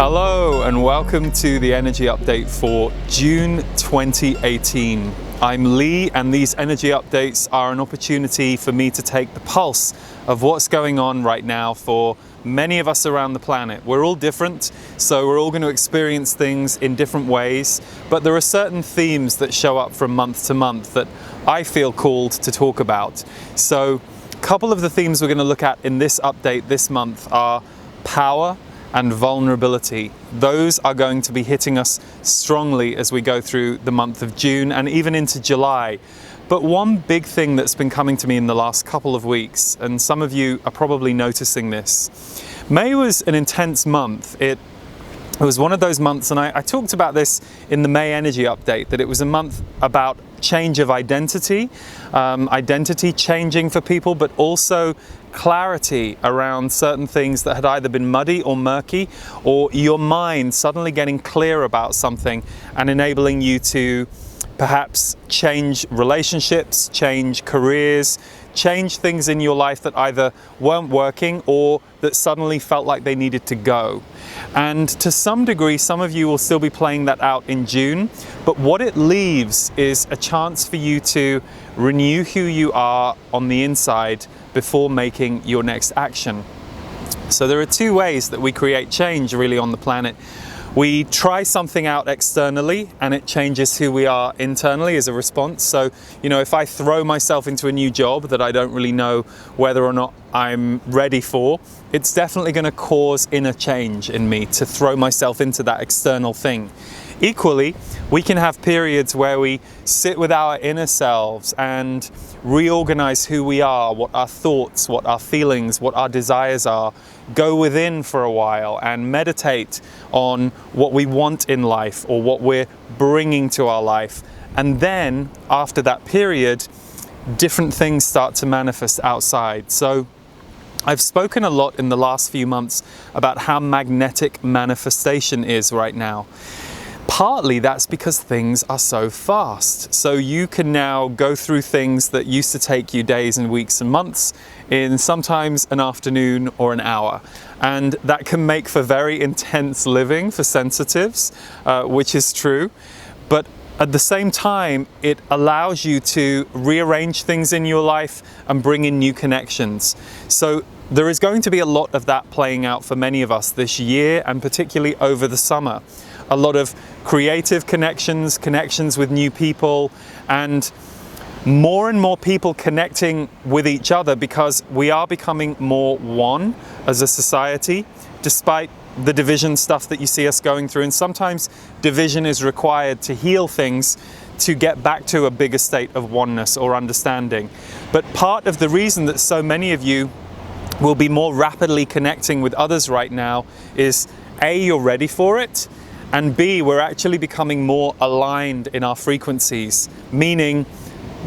Hello and welcome to the energy update for June 2018. I'm Lee, and these energy updates are an opportunity for me to take the pulse of what's going on right now for many of us around the planet. We're all different, so we're all going to experience things in different ways, but there are certain themes that show up from month to month that I feel called to talk about. So a couple of the themes we're going to look at in this update this month are power and vulnerability. Those are going to be hitting us strongly as we go through the month of June and even into July. But one big thing that's been coming to me in the last couple of weeks, and some of you are probably noticing this, May was an intense month. It was one of those months, and I talked about this in the May energy update, that it was a month about change of identity, identity changing for people, but also clarity around certain things that had either been muddy or murky, or your mind suddenly getting clear about something and enabling you to perhaps change relationships, change careers, change things in your life that either weren't working or that suddenly felt like they needed to go. And to some degree, some of you will still be playing that out in June, but what it leaves is a chance for you to renew who you are on the inside before making your next action. So there are two ways that we create change really on the planet. We try something out externally and it changes who we are internally as a response. So, if I throw myself into a new job that I don't really know whether or not I'm ready for, it's definitely going to cause inner change in me to throw myself into that external thing. Equally, we can have periods where we sit with our inner selves and reorganize who we are, what our thoughts, what our feelings, what our desires are, go within for a while and meditate on what we want in life or what we're bringing to our life. And then after that period, different things start to manifest outside. So I've spoken a lot in the last few months about how magnetic manifestation is right now. Partly that's because things are so fast. So you can now go through things that used to take you days and weeks and months in sometimes an afternoon or an hour. And that can make for very intense living for sensitives, which is true. But at the same time, it allows you to rearrange things in your life and bring in new connections. So there is going to be a lot of that playing out for many of us this year, and particularly over the summer. A lot of creative connections, connections with new people, and more people connecting with each other because we are becoming more one as a society, despite the division stuff that you see us going through. And sometimes division is required to heal things, to get back to a bigger state of oneness or understanding. But part of the reason that so many of you will be more rapidly connecting with others right now is A, you're ready for it, and B, we're actually becoming more aligned in our frequencies, meaning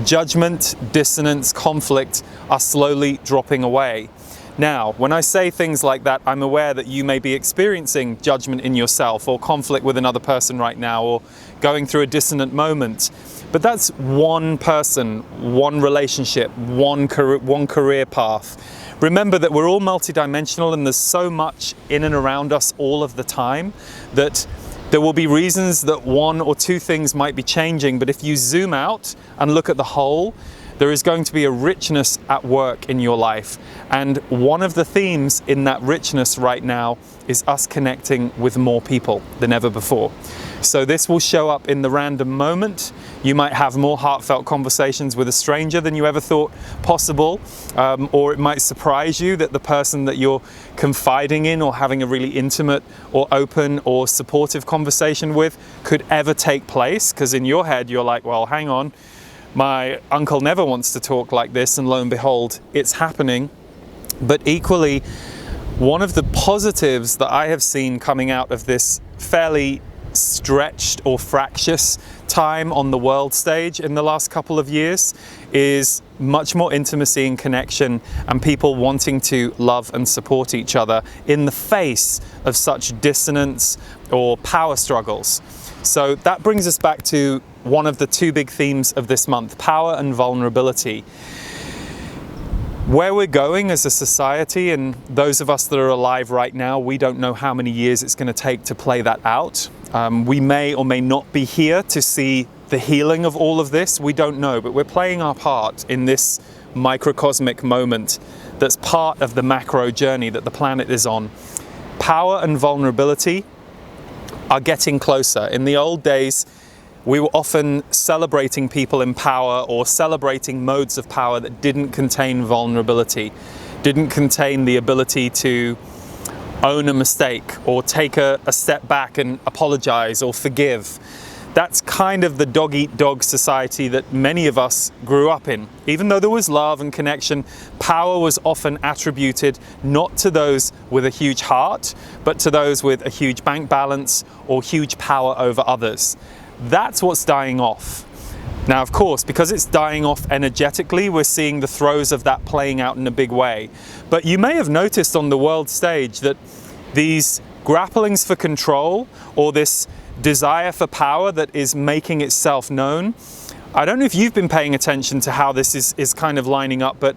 judgment, dissonance, conflict are slowly dropping away. Now, when I say things like that, I'm aware that you may be experiencing judgment in yourself or conflict with another person right now, or going through a dissonant moment. But that's one person, one relationship, one career path. Remember that we're all multidimensional, and there's so much in and around us all of the time that there will be reasons that one or two things might be changing, but if you zoom out and look at the whole, there is going to be a richness at work in your life. And one of the themes in that richness right now is us connecting with more people than ever before. So this will show up in the random moment. You might have more heartfelt conversations with a stranger than you ever thought possible, or it might surprise you that the person that you're confiding in or having a really intimate or open or supportive conversation with could ever take place, because in your head you're like, well, hang on, my uncle never wants to talk like this, and lo and behold, it's happening. But equally, one of the positives that I have seen coming out of this fairly stretched or fractious time on the world stage in the last couple of years is much more intimacy and connection, and people wanting to love and support each other in the face of such dissonance or power struggles. So that brings us back to one of the two big themes of this month: power and vulnerability. Where we're going as a society, and those of us that are alive right now, we don't know how many years it's going to take to play that out. We may or may not be here to see the healing of all of this. We don't know, but we're playing our part in this microcosmic moment that's part of the macro journey that the planet is on. Power and vulnerability are getting closer. In the old days, we were often celebrating people in power or celebrating modes of power that didn't contain vulnerability, didn't contain the ability to own a mistake or take a step back and apologize or forgive. That's kind of the dog-eat-dog society that many of us grew up in. Even though there was love and connection, power was often attributed not to those with a huge heart, but to those with a huge bank balance or huge power over others. That's what's dying off. Now, of course, because it's dying off energetically, we're seeing the throes of that playing out in a big way. But you may have noticed on the world stage that these grapplings for control, or this desire for power that is making itself known, I don't know if you've been paying attention to how this is kind of lining up, but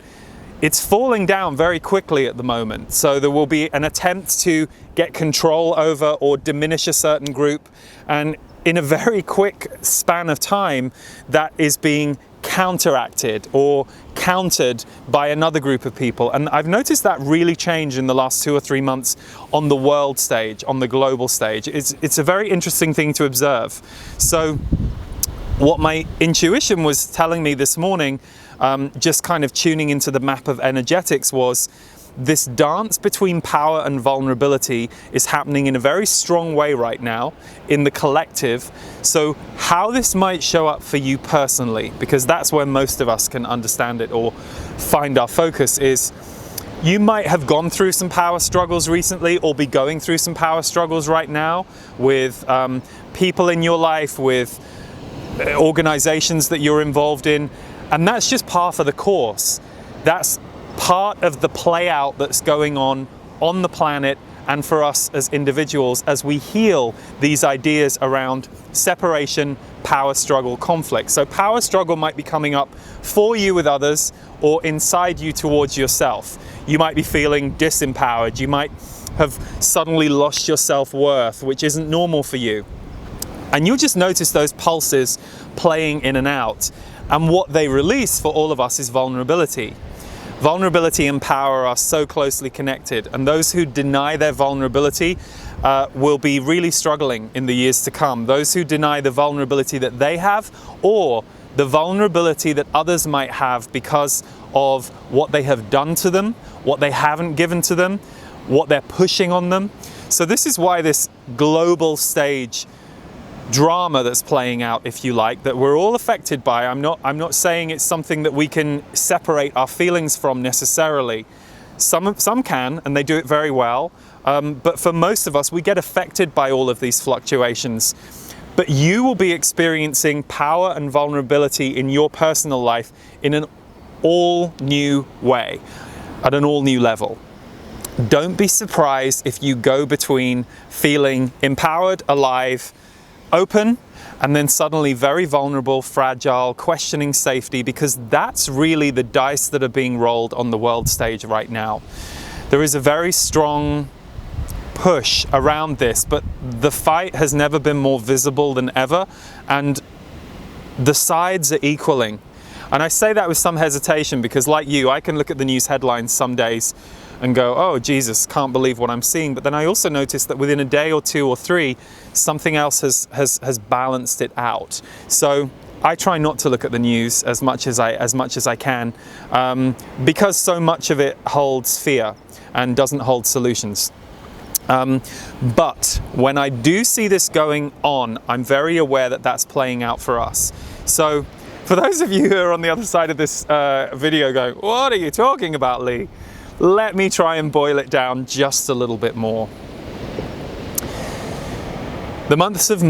it's falling down very quickly at the moment. So there will be an attempt to get control over or diminish a certain group, and in a very quick span of time, that is being counteracted or countered by another group of people. And I've noticed that really change in the last 2 or 3 months on the world stage, on the global stage. It's a very interesting thing to observe. So what my intuition was telling me this morning, just kind of tuning into the map of energetics, was this dance between power and vulnerability is happening in a very strong way right now in the collective. So how this might show up for you personally, because that's where most of us can understand it or find our focus, is you might have gone through some power struggles recently or be going through some power struggles right now with people in your life, with organizations that you're involved in, and that's just par for the course. That's part of the play out that's going on the planet and for us as individuals as we heal these ideas around separation, power struggle, conflict. So power struggle might be coming up for you with others or inside you towards yourself. You might be feeling disempowered. You might have suddenly lost your self-worth, which isn't normal for you. And you'll just notice those pulses playing in and out. And what they release for all of us is vulnerability. Vulnerability and power are so closely connected, and those who deny their vulnerability will be really struggling in the years to come. Those who deny the vulnerability that they have, or the vulnerability that others might have because of what they have done to them, what they haven't given to them, what they're pushing on them. So this is why this global stage drama that's playing out, if you like, that we're all affected by. I'm not saying it's something that we can separate our feelings from necessarily. Some can, and they do it very well. But for most of us, we get affected by all of these fluctuations. But you will be experiencing power and vulnerability in your personal life in an all new way, at an all new level. Don't be surprised if you go between feeling empowered, alive, open, and then suddenly very vulnerable, fragile, questioning safety, because that's really the dice that are being rolled on the world stage right now. There is a very strong push around this, but the fight has never been more visible than ever, and the sides are equaling. And I say that with some hesitation because, like you, I can look at the news headlines some days and go, oh Jesus, can't believe what I'm seeing. But then I also notice that within a day or 2 or 3, something else has balanced it out. So I try not to look at the news as much as I can, because so much of it holds fear and doesn't hold solutions. But when I do see this going on, I'm very aware that that's playing out for us. So for those of you who are on the other side of this video going, what are you talking about, Lee? Let me try and boil it down just a little bit more. The months of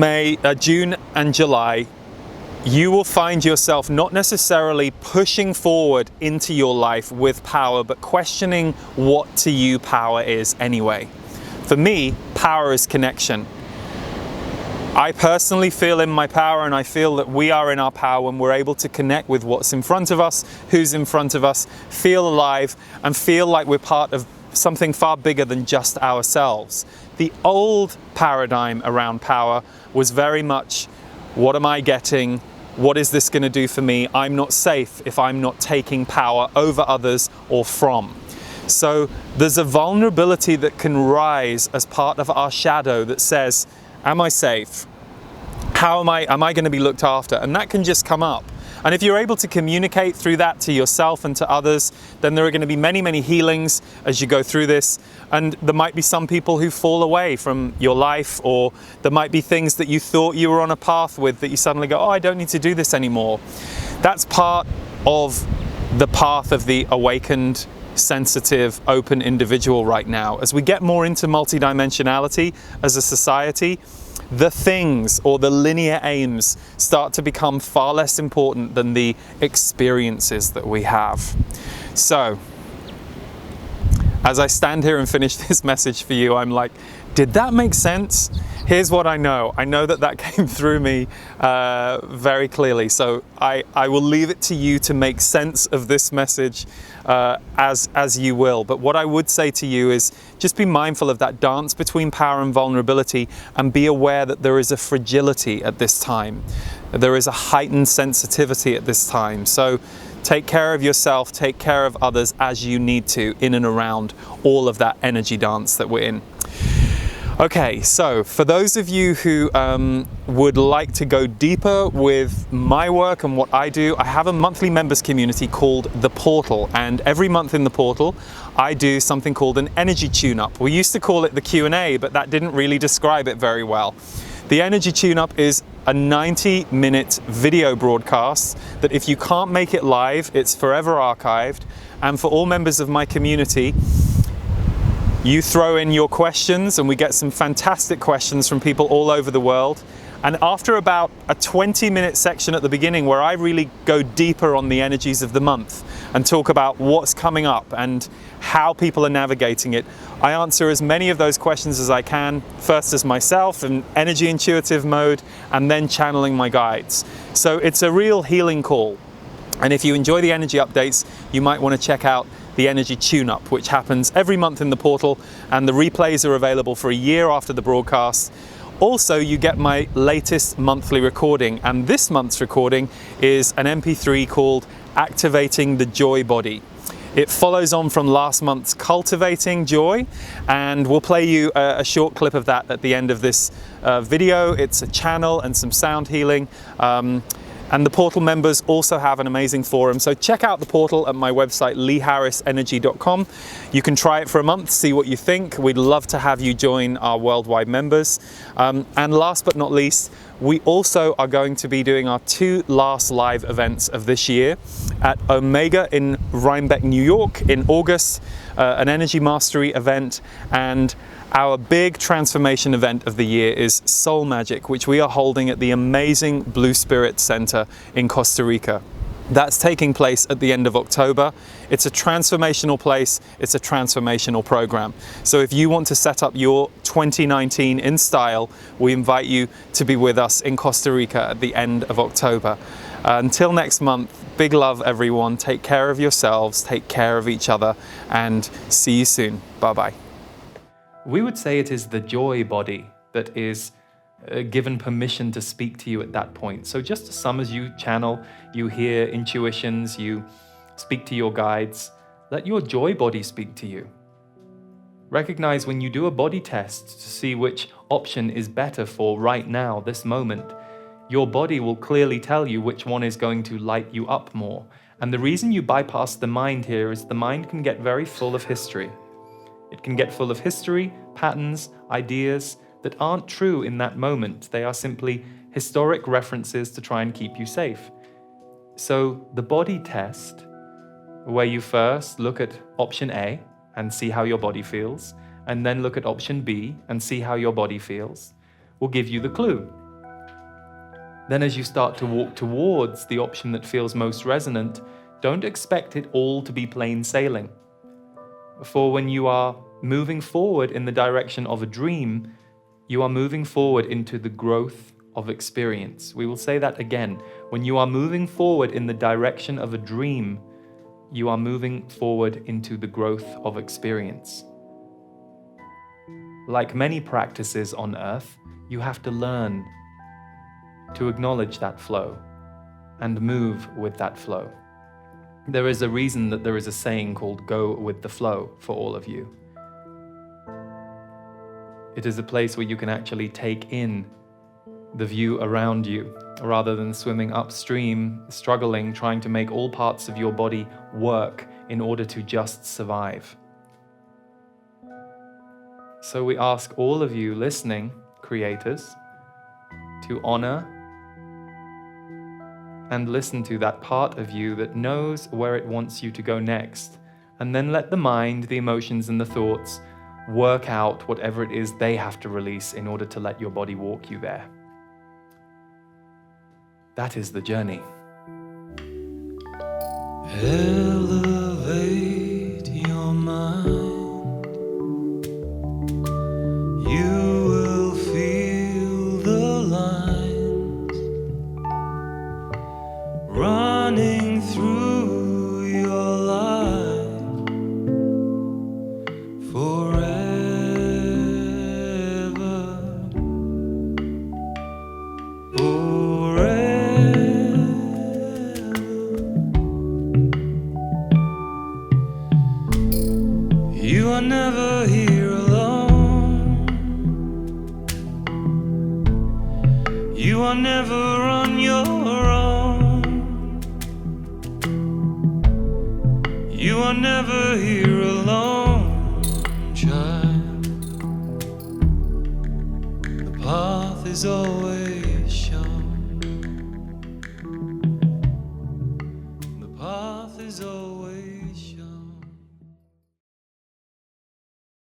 June and July, you will find yourself not necessarily pushing forward into your life with power, but questioning what to you power is anyway. For me, power is connection. I personally feel in my power, and I feel that we are in our power when we're able to connect with what's in front of us, who's in front of us, feel alive, and feel like we're part of something far bigger than just ourselves. The old paradigm around power was very much, what am I getting? What is this going to do for me? I'm not safe if I'm not taking power over others or from. So there's a vulnerability that can rise as part of our shadow that says, am I safe? How am I going to be looked after? And that can just come up. And if you're able to communicate through that to yourself and to others, then there are going to be many, many healings as you go through this. And there might be some people who fall away from your life, or there might be things that you thought you were on a path with that you suddenly go, oh, I don't need to do this anymore. That's part of the path of the awakened, sensitive, open individual right now. As we get more into multidimensionality as a society, the things or the linear aims start to become far less important than the experiences that we have. So, as I stand here and finish this message for you, I'm like, did that make sense? Here's what I know. I know that that came through me very clearly. So I will leave it to you to make sense of this message as you will. But what I would say to you is just be mindful of that dance between power and vulnerability, and be aware that there is a fragility at this time. There is a heightened sensitivity at this time. So take care of yourself, take care of others as you need to in and around all of that energy dance that we're in. Okay, so for those of you who would like to go deeper with my work and what I do, I have a monthly members community called The Portal, and every month in The Portal I do something called an energy tune-up. We used to call it the Q&A, but that didn't really describe it very well. The energy tune-up is a 90-minute video broadcast that if you can't make it live, it's forever archived, and for all members of my community, you throw in your questions, and we get some fantastic questions from people all over the world. And after about a 20-minute section at the beginning where I really go deeper on the energies of the month and talk about what's coming up and how people are navigating it, I answer as many of those questions as I can, first as myself in energy intuitive mode, and then channeling my guides. So it's a real healing call. And if you enjoy the energy updates, you might want to check out the Energy Tune-Up, which happens every month in the portal, and the replays are available for a year after the broadcast. Also, you get my latest monthly recording, and this month's recording is an MP3 called Activating the Joy Body. It follows on from last month's Cultivating Joy, and we'll play you a short clip of that at the end of this video. It's a channel and some sound healing. And the portal members also have an amazing forum. So check out the portal at my website, leeharrisenergy.com. You can try it for a month, see what you think. We'd love to have you join our worldwide members. And last but not least, we also are going to be doing our 2 last live events of this year at Omega in Rhinebeck, New York in August, an energy mastery event, and our big transformation event of the year is Soul Magic, which we are holding at the amazing Blue Spirit Center in Costa Rica. That's taking place at the end of October. It's a transformational place, it's a transformational program. So if you want to set up your 2019 in style, we invite you to be with us in Costa Rica at the end of October. Until next month, big love everyone, take care of yourselves, take care of each other, and see you soon. Bye-bye. We would say it is the joy body that is given permission to speak to you at that point. So just as some as you channel, you hear intuitions, you speak to your guides, let your joy body speak to you. Recognize when you do a body test to see which option is better for right now, this moment, your body will clearly tell you which one is going to light you up more. And the reason you bypass the mind here is the mind can get very full of history. It can get full of history, patterns, ideas that aren't true in that moment. They are simply historic references to try and keep you safe. So the body test, where you first look at option A and see how your body feels, and then look at option B and see how your body feels, will give you the clue. Then as you start to walk towards the option that feels most resonant, don't expect it all to be plain sailing. For when you are moving forward in the direction of a dream, You are moving forward into the growth of experience. We will say that again. When you are moving forward in the direction of a dream, you are moving forward into the growth of experience. Like many practices on earth, you have to learn to acknowledge that flow and move with that flow. There is a reason that there is a saying called "go with the flow" for all of you. It is a place where you can actually take in the view around you, rather than swimming upstream, struggling, trying to make all parts of your body work in order to just survive. So we ask all of you listening, creators, to honor and listen to that part of you that knows where it wants you to go next, and then let the mind, the emotions, and the thoughts work out whatever it is they have to release in order to let your body walk you there. That is the journey. Elevate your mind. You will feel the lines running through your life forever. You are never here alone. You are never on your own. You are never here alone, child. The path is always shown. The path is always